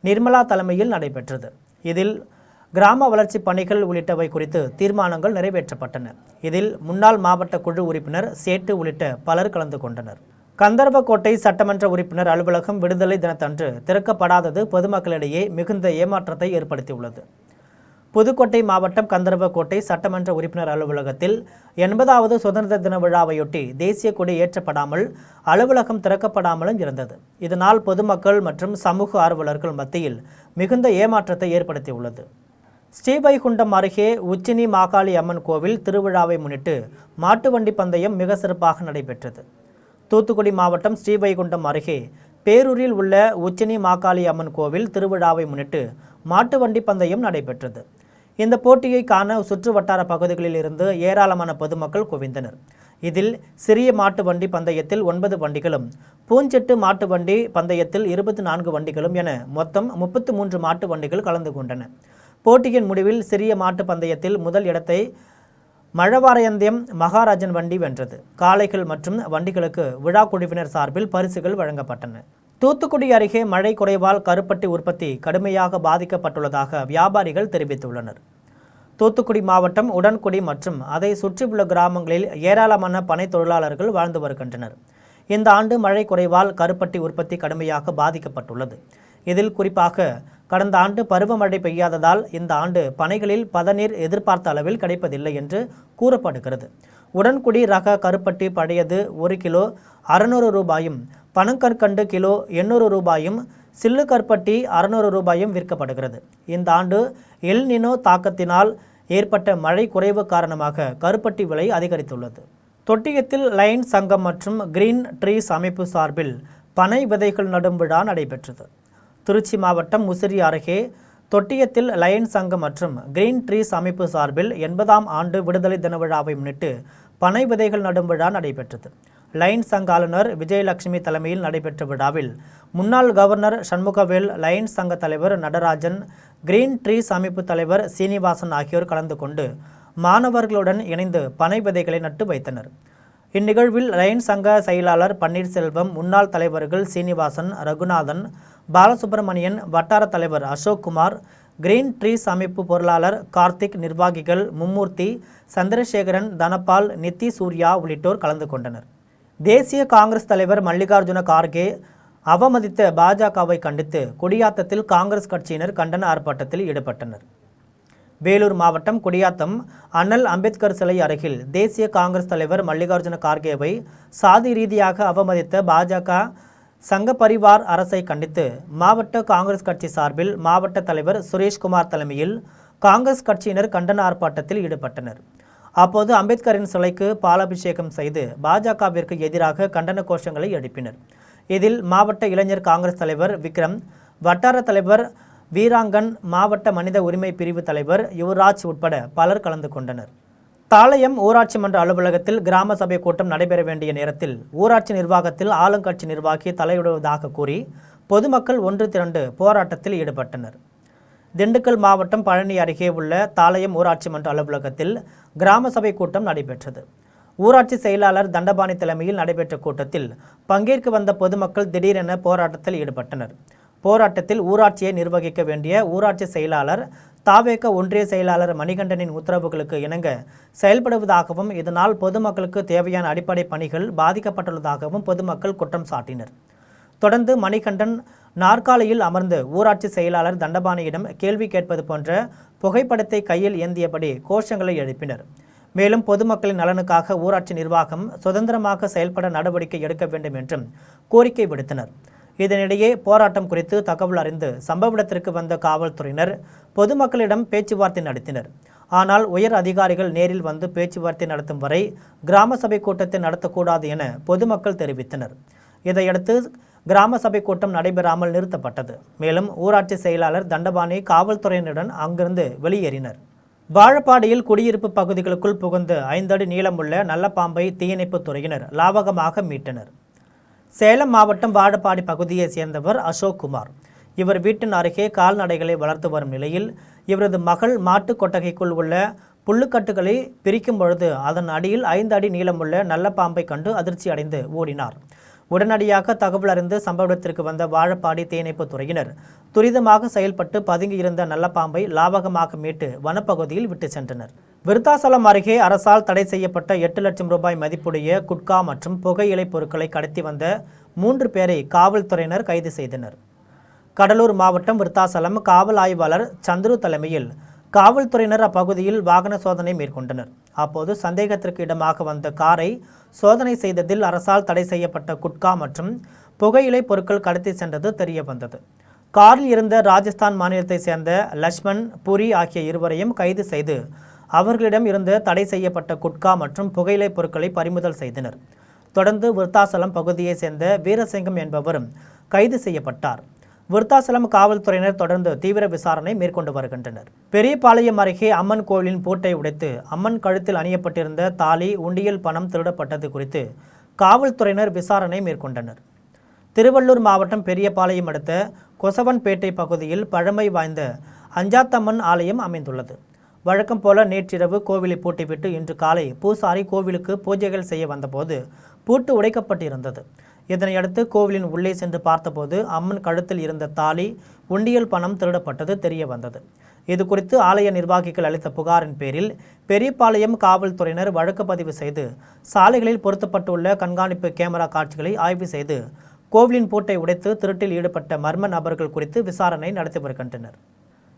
நிர்மலா தலைமையில் நடைபெற்றது. இதில் கிராம வளர்ச்சி பணிகள் உள்ளிட்டவை குறித்து தீர்மானங்கள் நிறைவேற்றப்பட்டன. இதில் முன்னாள் மாவட்ட குழு உறுப்பினர் சேட்டு உள்ளிட்ட பலர் கலந்து கொண்டனர். கந்தர்வக்கோட்டை சட்டமன்ற உறுப்பினர் அலுவலகம் விடுதலை தினத்தன்று திறக்கப்படாதது பொதுமக்களிடையே மிகுந்த ஏமாற்றத்தை ஏற்படுத்தியுள்ளது. புதுக்கோட்டை மாவட்டம் கந்தர்வக்கோட்டை சட்டமன்ற உறுப்பினர் அலுவலகத்தில் 80வது சுதந்திர தின விழாவையொட்டி தேசிய கொடி ஏற்றப்படாமல் அலுவலகம் திறக்கப்படாமலும் இருந்தது. இதனால் பொதுமக்கள் மற்றும் சமூக ஆர்வலர்கள் மத்தியில் மிகுந்த ஏமாற்றத்தை ஏற்படுத்தியுள்ளது. ஸ்ரீவைகுண்டம் அருகே உச்சினி மாகாளி அம்மன் கோவில் திருவிழாவை முன்னிட்டு மாட்டு வண்டி பந்தயம் மிக சிறப்பாக நடைபெற்றது. தூத்துக்குடி மாவட்டம் ஸ்ரீவைகுண்டம் அருகே பேரூரில் உள்ள உச்சினி மாகாளி அம்மன் கோவில் திருவிழாவை முன்னிட்டு மாட்டு வண்டி பந்தயம் நடைபெற்றது. இந்த போட்டியை காண சுற்று வட்டார பகுதிகளில் இருந்து ஏராளமான பொதுமக்கள் குவிந்தனர். இதில் சிறிய மாட்டு வண்டி பந்தயத்தில் 9 வண்டிகளும், பூஞ்செட்டு மாட்டு வண்டி பந்தயத்தில் 24 வண்டிகளும் என மொத்தம் 33 மாட்டு வண்டிகள் கலந்து கொண்டன. போட்டியின் முடிவில் சிறிய மாட்டு பந்தயத்தில் முதல் இடத்தை மழவாரையந்தியம் மகாராஜன் வண்டி வென்றது. காளைகள் மற்றும் வண்டிகளுக்கு விழா குழுவினர் சார்பில் பரிசுகள் வழங்கப்பட்டன. தூத்துக்குடி அருகே மழை குறைவால் கருப்பட்டி உற்பத்தி கடுமையாக பாதிக்கப்பட்டுள்ளதாக வியாபாரிகள் தெரிவித்துள்ளனர். தூத்துக்குடி மாவட்டம் உடன்குடி மற்றும் அதை சுற்றியுள்ள கிராமங்களில் ஏராளமான பனை தொழிலாளர்கள் வாழ்ந்து வருகின்றனர். இந்த ஆண்டு மழை குறைவால் கருப்பட்டி உற்பத்தி கடுமையாக பாதிக்கப்பட்டுள்ளது. இதில் குறிப்பாக கடந்த ஆண்டு பருவமழை பெய்யாததால் இந்த ஆண்டு பனைகளில் பதநீர் எதிர்பார்த்த அளவில் கிடைப்பதில்லை என்று கூறப்படுகிறது. உடன்குடி ரக கருப்பட்டி பழையது 1 கிலோ 600 ரூபாயும், பனங்கற்கண்டு கிலோ 800 ரூபாயும், சில்லு கருப்பட்டி 600 ரூபாயும் விற்கப்படுகிறது. இந்த ஆண்டு எல் நினோ தாக்கத்தினால் ஏற்பட்ட மழை குறைவு காரணமாக கருப்பட்டி விலை அதிகரித்துள்ளது. தொட்டியத்தில் லயன்ஸ் சங்கம் மற்றும் கிரீன் ட்ரீஸ் அமைப்பு சார்பில் பனை விதைகள் நடும் விழா நடைபெற்றது. திருச்சி மாவட்டம் முசிறி அருகே தொட்டியத்தில் லயன்ஸ் சங்கம் மற்றும் கிரீன் ட்ரீஸ் அமைப்பு சார்பில் 80ஆம் ஆண்டு விடுதலை தின விழாவை முன்னிட்டு பனை விதைகள் நடும் விழா நடைபெற்றது. லயன்ஸ் சங்க ஆளுநர் விஜயலட்சுமி தலைமையில் நடைபெற்ற விழாவில் முன்னாள் கவர்னர் சண்முகவேல், லயன்ஸ் சங்க தலைவர் நடராஜன், கிரீன் ட்ரீஸ் அமைப்பு தலைவர் சீனிவாசன் ஆகியோர் கலந்து கொண்டு மாணவர்களுடன் இணைந்து பனை விதைகளை நட்டு வைத்தனர். இந்நிகழ்வில் லயன்ஸ் சங்க செயலாளர் பன்னீர்செல்வம், முன்னாள் தலைவர்கள் சீனிவாசன், ரகுநாதன், பாலசுப்ரமணியன், வட்டார தலைவர் அசோக்குமார், கிரீன் ட்ரீஸ் அமைப்பு பொருளாளர் கார்த்திக், நிர்வாகிகள் மும்மூர்த்தி, சந்திரசேகரன், தனபால், நித்தி சூர்யா உள்ளிட்டோர் கலந்து கொண்டனர். தேசிய காங்கிரஸ் தலைவர் மல்லிகார்ஜுன கார்கே அவமதித்த பாஜகவை கண்டித்து குடியாத்தத்தில் காங்கிரஸ் கட்சியினர் கண்டன ஆர்ப்பாட்டத்தில் ஈடுபட்டனர். வேலூர் மாவட்டம் குடியாத்தம் அண்ணல் அம்பேத்கர் சிலை அருகில் தேசிய காங்கிரஸ் தலைவர் மல்லிகார்ஜுன கார்கேவை சாதி ரீதியாக அவமதித்த பாஜக சங்க பரிவார் அரசை கண்டித்து மாவட்ட காங்கிரஸ் கட்சி சார்பில் மாவட்ட தலைவர் சுரேஷ்குமார் தலைமையில் காங்கிரஸ் கட்சியினர் கண்டன ஆர்ப்பாட்டத்தில் ஈடுபட்டனர். அப்போது அம்பேத்கரின் சிலைக்கு பாலாபிஷேகம் செய்து பாஜகவிற்கு எதிராக கண்டன கோஷங்களை எழுப்பினர். இதில் மாவட்ட இளைஞர் காங்கிரஸ் தலைவர் விக்ரம், வட்டார தலைவர் வீராங்கன், மாவட்ட மனித உரிமை பிரிவு தலைவர் யுவராஜ் உட்பட பலர் கலந்து கொண்டனர். தாளையம் ஊராட்சி மன்ற அலுவலகத்தில் கிராம சபை கூட்டம் நடைபெற வேண்டிய நேரத்தில் ஊராட்சி நிர்வாகத்தில் ஆளுங்கட்சி நிர்வாகி தலையிடுவதாக கூறி பொதுமக்கள் ஒன்று திரண்டு போராட்டத்தில் ஈடுபட்டனர். திண்டுக்கல் மாவட்டம் பழனி அருகே உள்ள தாளையம் ஊராட்சி மன்ற அலுவலகத்தில் கிராம சபை கூட்டம் நடைபெற்றது. ஊராட்சி செயலாளர் தண்டபாணி தலைமையில் நடைபெற்ற கூட்டத்தில் பங்கேற்க வந்த பொதுமக்கள் திடீரென போராட்டத்தில் ஈடுபட்டனர். போராட்டத்தில் ஊராட்சியை நிர்வகிக்க வேண்டிய ஊராட்சி செயலாளர் தாவேக ஒன்றிய செயலாளர் மணிகண்டனின் உத்தரவுகளுக்கு இணங்க செயல்படுவதாகவும் இதனால் பொதுமக்களுக்கு தேவையான அடிப்படை பணிகள் பாதிக்கப்பட்டுள்ளதாகவும் பொதுமக்கள் குற்றம் சாட்டினர். தொடர்ந்து மணிகண்டன் நாற்காலியில் அமர்ந்து ஊராட்சி செயலாளர் தண்டபாணியிடம் கேள்வி கேட்பது போன்ற புகைப்படத்தை கையில் ஏந்தியபடி கோஷங்களை எழுப்பினர். மேலும் பொதுமக்களின் நலனுக்காக ஊராட்சி நிர்வாகம் சுதந்திரமாக செயல்பட நடவடிக்கை எடுக்க வேண்டும் என்றும் கோரிக்கை விடுத்தனர். இதனிடையே போராட்டம் குறித்து தகவல் அறிந்து சம்பவ இடத்திற்கு வந்த காவல்துறையினர் பொதுமக்களிடம் பேச்சுவார்த்தை நடத்தினர். ஆனால் உயர் அதிகாரிகள் நேரில் வந்து பேச்சுவார்த்தை நடத்தும் வரை கிராம சபை கூட்டத்தை நடத்தக்கூடாது என பொதுமக்கள் தெரிவித்தனர். இதையடுத்து கிராம சபை கூட்டம் நடைபெறாமல் நிறுத்தப்பட்டது. மேலும் ஊராட்சி செயலாளர் தண்டபாணி காவல்துறையினருடன் அங்கிருந்து வெளியேறினர். வாழப்பாடியில் குடியிருப்பு பகுதிகளுக்குள் புகுந்து 5 அடி நீளமுள்ள நல்ல பாம்பை தீயணைப்பு துறையினர் லாவகமாக மீட்டனர். சேலம் மாவட்டம் வாழப்பாடி பகுதியை சேர்ந்தவர் அசோக்குமார். இவர் வீட்டின் அருகே கால்நடைகளை வளர்த்து வரும் நிலையில் இவரது மகள் மாட்டு கொட்டகைக்குள் உள்ள புல்லுக்கட்டுகளை பிரிக்கும் பொழுது அதன் அடியில் 5 அடி நீளமுள்ள நல்ல பாம்பை கண்டு அதிர்ச்சி அடைந்து ஓடினார். உடனடியாக தகவல் அறிந்து சம்பவ இடத்திற்கு வந்த வாழப்பாடி தீயணைப்பு துறையினர் துரிதமாக செயல்பட்டு பதுங்கியிருந்த நல்ல பாம்பை லாவகமாக மீட்டு வனப்பகுதியில் விட்டு சென்றனர். விருத்தாசலம் அருகே அரசால் தடை செய்யப்பட்ட 8 லட்சம் ரூபாய் மதிப்புடைய குட்கா மற்றும் புகையிலை பொருட்களை கடத்தி வந்த 3 பேரை காவல்துறையினர் கைது செய்தனர். கடலூர் மாவட்டம் விருத்தாசலம் காவல் ஆய்வாளர் சந்துரு தலைமையில் காவல்துறையினர் அப்பகுதியில் வாகன சோதனை மேற்கொண்டனர். அப்போது சந்தேகத்திற்கு இடமாக வந்த காரை சோதனை செய்ததில் அரசால் தடை செய்யப்பட்ட குட்கா மற்றும் புகையிலை பொருட்கள் கடத்தி சென்றது தெரிய வந்தது. காரில் இருந்த ராஜஸ்தான் மாநிலத்தை சேர்ந்த லட்சுமண், புரி ஆகிய இருவரையும் கைது செய்து அவர்களிடம் இருந்து தடை செய்யப்பட்ட குட்கா மற்றும் புகையிலை பொருட்களை பறிமுதல் செய்தனர். தொடர்ந்து விருத்தாசலம் பகுதியை சேர்ந்த வீரசிங்கம் என்பவரும் கைது செய்யப்பட்டார். விருத்தாசலம் காவல்துறையினர் தொடர்ந்து தீவிர விசாரணை மேற்கொண்டு வருகின்றனர். பெரியபாளையம் அருகே அம்மன் கோயிலின் பூட்டை உடைத்து அம்மன் கழுத்தில் அணியப்பட்டிருந்த தாலி, உண்டியல் பணம் திருடப்பட்டது குறித்து காவல்துறையினர் விசாரணை மேற்கொண்டனர். திருவள்ளூர் மாவட்டம் பெரியபாளையம் அடுத்த கொசவன்பேட்டை பகுதியில் பழமை வாய்ந்த அஞ்சாத்தம்மன் ஆலயம் அமைந்துள்ளது. வழக்கம் போல நேற்றிரவு கோவிலை பூட்டிவிட்டு இன்று காலை பூசாரி கோவிலுக்கு பூஜைகள் செய்ய வந்தபோது பூட்டு உடைக்கப்பட்டிருந்தது. இதனையடுத்து கோவிலின் உள்ளே சென்று பார்த்தபோது அம்மன் கழுத்தில் இருந்த தாலி, உண்டியல் பணம் திருடப்பட்டது தெரிய வந்தது. இது குறித்து ஆலய நிர்வாகிகள் அளித்த புகாரின் பேரில் பெரியபாளையம் காவல்துறையினர் வழக்கு பதிவு செய்து சாலைகளில் பொருத்தப்பட்டுள்ள கண்காணிப்பு கேமரா காட்சிகளை ஆய்வு செய்து கோவிலின் பூட்டை உடைத்து திருட்டில் ஈடுபட்ட மர்ம நபர்கள் குறித்து விசாரணை நடத்தி வருகின்றனர்.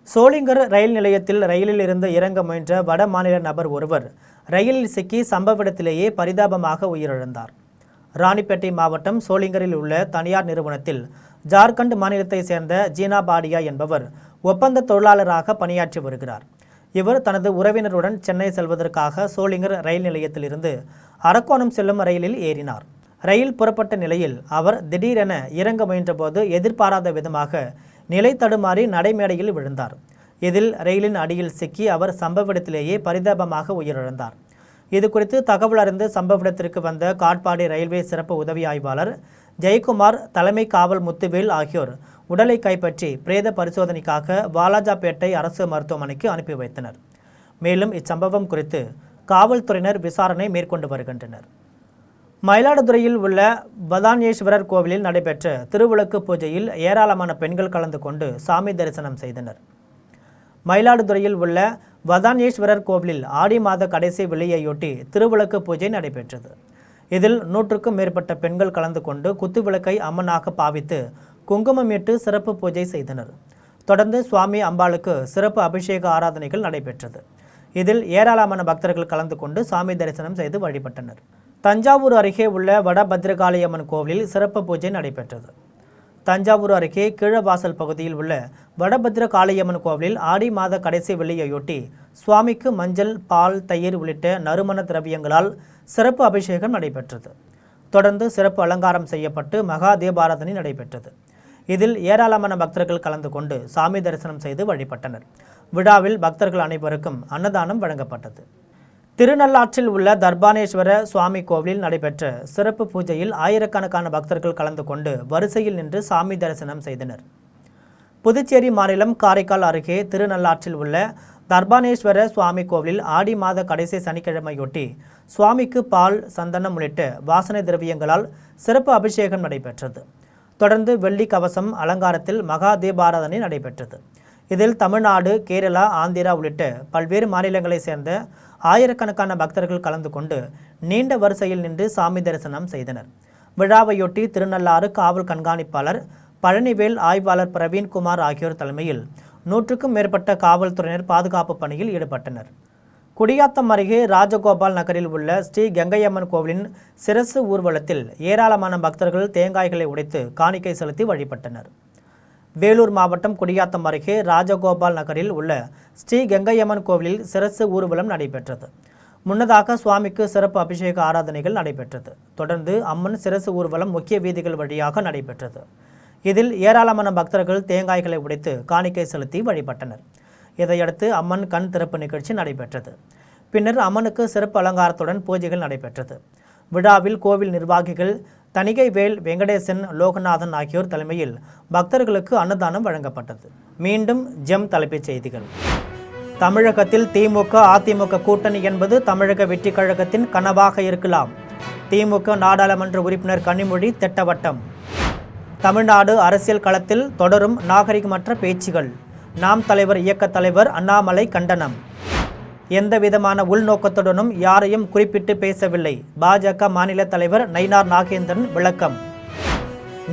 சோளிங்கர் ரயில் நிலையத்தில் ரயிலில் இருந்து இறங்க முயன்ற வட மாநில நபர் ஒருவர் ரயிலில் சிக்கி சம்பவ இடத்திலேயே பரிதாபமாக உயிரிழந்தார். ராணிப்பேட்டை மாவட்டம் சோளிங்கரில் உள்ள தனியார் நிறுவனத்தில் ஜார்க்கண்ட் மாநிலத்தை சேர்ந்த ஜீனா பாடியா என்பவர் ஒப்பந்த தொழிலாளராக பணியாற்றி வருகிறார். இவர் தனது உறவினருடன் சென்னை செல்வதற்காக சோளிங்கர் ரயில் நிலையத்தில் இருந்து அரக்கோணம் செல்லும் ரயிலில் ஏறினார். ரயில் புறப்பட்ட நிலையில் அவர் திடீரென இறங்க முயன்றபோது எதிர்பாராத விதமாக நிலை தடுமாறி நடைமேடையில் விழுந்தார். இதில் ரயிலின் அடியில் சிக்கி அவர் சம்பவ இடத்திலேயே பரிதாபமாக உயிரிழந்தார். இது குறித்து தகவல் அறிந்து சம்பவ இடத்திற்கு வந்த காட்பாடி ரயில்வே சிறப்பு உதவி ஆய்வாளர் ஜெயக்குமார், தலைமை காவல் முத்துவேல் ஆகியோர் உடலை கைப்பற்றி பிரேத பரிசோதனைக்காக வாலாஜாபேட்டை அரசு மருத்துவமனைக்கு அனுப்பி வைத்தனர். மேலும் இச்சம்பவம் குறித்து காவல்துறையினர் விசாரணை மேற்கொண்டு வருகின்றனர். மயிலாடுதுறையில் உள்ள வதானேஸ்வரர் கோவிலில் நடைபெற்ற திருவிளக்கு பூஜையில் ஏராளமான பெண்கள் கலந்து கொண்டு சாமி தரிசனம் செய்தனர். மயிலாடுதுறையில் உள்ள வதானேஸ்வரர் கோவிலில் ஆடி மாத கடைசி வெள்ளியையொட்டி திருவிளக்கு பூஜை நடைபெற்றது. இதில் 100க்கும் மேற்பட்ட பெண்கள் கலந்து கொண்டு குத்துவிளக்கை அம்மனாக பாவித்து குங்குமமிட்டு சிறப்பு பூஜை செய்தனர். தொடர்ந்து சுவாமி அம்பாளுக்கு சிறப்பு அபிஷேக ஆராதனைகள் நடைபெற்றது. இதில் ஏராளமான பக்தர்கள் கலந்து கொண்டு சாமி தரிசனம் செய்து வழிபட்டனர். தஞ்சாவூர் அருகே உள்ள வடபத்ரகாளியம்மன் கோவிலில் சிறப்பு பூஜை நடைபெற்றது. தஞ்சாவூர் அருகே கீழவாசல் பகுதியில் உள்ள வடபத்ரகாளியம்மன் கோவிலில் ஆடி மாத கடைசி வெள்ளியையொட்டி சுவாமிக்கு மஞ்சள், பால், தயிர் உள்ளிட்ட நறுமண திரவியங்களால் சிறப்பு அபிஷேகம் நடைபெற்றது. தொடர்ந்து சிறப்பு அலங்காரம் செய்யப்பட்டு மகா தீபாராதனை நடைபெற்றது. இதில் ஏராளமான பக்தர்கள் கலந்து கொண்டு சாமி தரிசனம் செய்து வழிபட்டனர். விழாவில் பக்தர்கள் அனைவருக்கும் அன்னதானம் வழங்கப்பட்டது. திருநள்ளாற்றில் உள்ள தர்பானேஸ்வர சுவாமி கோவிலில் நடைபெற்ற சிறப்பு பூஜையில் ஆயிரக்கணக்கான பக்தர்கள் கலந்து கொண்டு வரிசையில் நின்று சாமி தரிசனம் செய்தனர். புதுச்சேரி மாநிலம் காரைக்கால் அருகே திருநள்ளாற்றில் உள்ள தர்பானேஸ்வர சுவாமி கோவிலில் ஆடி மாத கடைசி சனிக்கிழமையொட்டி சுவாமிக்கு பால், சந்தனம் உள்ளிட்ட வாசனை திரவியங்களால் சிறப்பு அபிஷேகம் நடைபெற்றது. தொடர்ந்து வெள்ளி கவசம் அலங்காரத்தில் மகா தீபாராதனை நடைபெற்றது. இதில் தமிழ்நாடு, கேரளா, ஆந்திரா உள்ளிட்ட பல்வேறு மாநிலங்களைச் சேர்ந்த ஆயிரக்கணக்கான பக்தர்கள் கலந்து கொண்டு நீண்ட வரிசையில் நின்று சாமி தரிசனம் செய்தனர். விழாவையொட்டி திருநள்ளாறு காவல் கண்காணிப்பாளர் பழனிவேல், ஆய்வாளர் பிரவீன்குமார் ஆகியோர் தலைமையில் 100க்கும் மேற்பட்ட காவல்துறையினர் பாதுகாப்பு பணியில் ஈடுபட்டனர். குடியாத்தம் அருகே ராஜகோபால் நகரில் உள்ள ஸ்ரீ கங்கையம்மன் கோவிலின் சிரசு ஊர்வலத்தில் ஏராளமான பக்தர்கள் தேங்காய்களை உடைத்து காணிக்கை செலுத்தி வழிபட்டனர். வேலூர் மாவட்டம் குடியாத்தம் அருகே ராஜகோபால் நகரில் உள்ள ஸ்ரீ கங்கையம்மன் கோவிலில் சிரசு ஊர்வலம் நடைபெற்றது. முன்னதாக சுவாமிக்கு சிறப்பு அபிஷேக ஆராதனைகள் நடைபெற்றது. தொடர்ந்து அம்மன் சிரசு ஊர்வலம் முக்கிய வீதிகள் வழியாக நடைபெற்றது. இதில் ஏராளமான பக்தர்கள் தேங்காய்களை உடைத்து காணிக்கை செலுத்தி வழிபட்டனர். இதையடுத்து அம்மன் கண் திறப்பு நிகழ்ச்சி நடைபெற்றது. பின்னர் அம்மனுக்கு சிறப்பு அலங்காரத்துடன் பூஜைகள் நடைபெற்றது. விழாவில் கோவில் நிர்வாகிகள் தணிகைவேல், வெங்கடேசன், லோகநாதன் ஆகியோர் தலைமையில் பக்தர்களுக்கு அன்னதானம் வழங்கப்பட்டது. மீண்டும் ஜெம் தலைப்புச் செய்திகள். தமிழகத்தில் திமுக, அதிமுக கூட்டணி என்பது தமிழக வெற்றி கழகத்தின் கனவாக இருக்கலாம். திமுக நாடாளுமன்ற உறுப்பினர் கனிமொழி திட்டவட்டம். தமிழ்நாடு அரசியல் களத்தில் தொடரும் நாகரிகமற்ற பேச்சுகள். நாம் தலைவர் இயக்க தலைவர் அண்ணாமலை கண்டனம். எந்தவிதமான உள்நோக்கத்துடனும் யாரையும் குறிப்பிட்டு பேசவில்லை. பாஜக மாநில தலைவர் நயினார் நாகேந்திரன் விளக்கம்.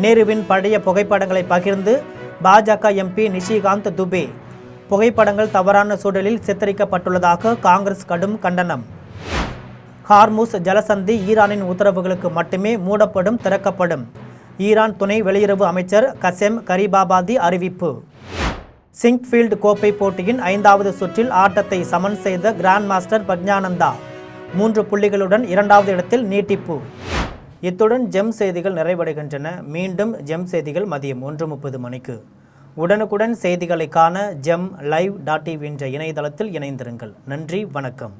நேருவின் பழைய புகைப்படங்களை பகிர்ந்து பாஜக எம்பி நிஷிகாந்த் துபே. புகைப்படங்கள் தவறான சூழலில் சித்தரிக்கப்பட்டுள்ளதாக காங்கிரஸ் கடும் கண்டனம். ஹார்முஸ் ஜலசந்தி ஈரானின் உத்தரவுகளுக்கு மட்டுமே மூடப்படும், திறக்கப்படும். ஈரான் துணை வெளியுறவு அமைச்சர் கசெம் கரிபாபாதி அறிவிப்பு. சிங்க்ஃபீல்டு கோப்பை போட்டியின் 5வது சுற்றில் ஆட்டத்தை சமன் செய்த கிராண்ட் மாஸ்டர் பிரக்ஞானந்தா 3 புள்ளிகளுடன் 2வது இடத்தில் நீட்டிப்பு. இத்துடன் ஜெம் செய்திகள் நிறைவடைகின்றன. மீண்டும் ஜெம் செய்திகள் மதியம் 1:30 மணிக்கு. உடனுக்குடன் செய்திகளை காண GemLive.tv என்ற இணையதளத்தில் இணைந்திருங்கள். நன்றி, வணக்கம்.